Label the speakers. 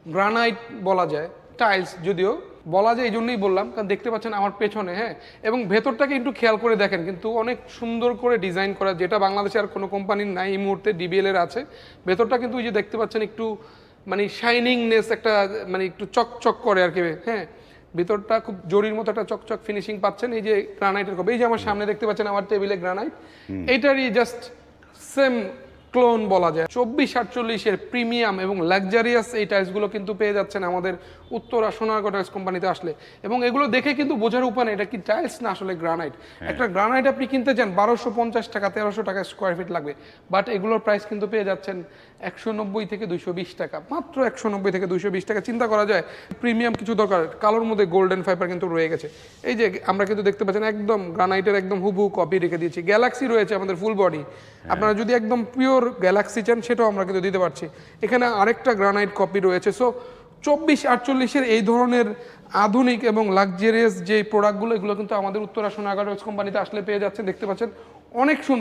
Speaker 1: Granite বলা যায়, tiles যদিও বলা যায়, এই জন্যই বললাম কারণ দেখতে পাচ্ছেন আমার পেছনে, হ্যাঁ, এবং ভেতরটাকে একটু খেয়াল করে দেখেন কিন্তু অনেক সুন্দর করে ডিজাইন করা, যেটা বাংলাদেশে আর কোনো কোম্পানির নাই এই মুহূর্তে, ডিবিএল এর আছে। ভেতরটা কিন্তু ওই যে দেখতে পাচ্ছেন একটু মানে শাইনিংনেস একটা, মানে একটু চকচক করে আর কি, হ্যাঁ, ভিতরটা খুব জরির মতো একটা চকচক ফিনিশিং পাচ্ছেন। এই যে গ্রানাইটের কপি, এই যে আমার সামনে দেখতে পাচ্ছেন আমার টেবিলে গ্রানাইট, এইটারই জাস্ট সেম ক্লোন বলা যায়। 24-48-এর প্রিমিয়াম এবং লাক্সারিয়াস এই টাইলসগুলো কিন্তু পেয়ে যাচ্ছেন আমাদের উত্তরা সোনারগাঁও টাইলস কোম্পানিতে আসলে, এবং এগুলো দেখে কিন্তু বোঝার উপায় নেই এটা কি টাইলস না আসলে গ্রানাইট। একটা গ্রানাইট আপনি কিনতে চান 1250 টাকা 1300 টাকা স্কোয়ার ফিট লাগবে, বাট এগুলোর প্রাইস কিন্তু পেয়ে যাচ্ছেন 190 থেকে 220 টাকা, মাত্র 190 থেকে 220 টাকা। চিন্তা করা যায় প্রিমিয়াম কিছু দরকার, কালোর মধ্যে গোল্ডেন ফাইবার কিন্তু রয়ে গেছে। এই যে আমরা কিন্তু দেখতে পাচ্ছেন একদম গ্রানাইটের একদম হুবহু কপি রেখে দিয়েছি। গ্যালাক্সি রয়েছে আমাদের ফুল বডি, আপনারা যদি একদম পিওর গ্যালাক্সি চান সেটাও আমরা কিন্তু দিতে পারছি। এখানে আরেকটা গ্রানাইট কপি রয়েছে। সো 24-48-এর এই ধরনের আধুনিক এবং লাক্সারিয়াস যে প্রোডাক্টগুলো, এগুলো কিন্তু আমাদের উত্তরা সোনারগাঁও টাইলস কোম্পানিতে আসলে পেয়ে যাচ্ছেন। দেখতে পাচ্ছেন অনেক সুন্দর।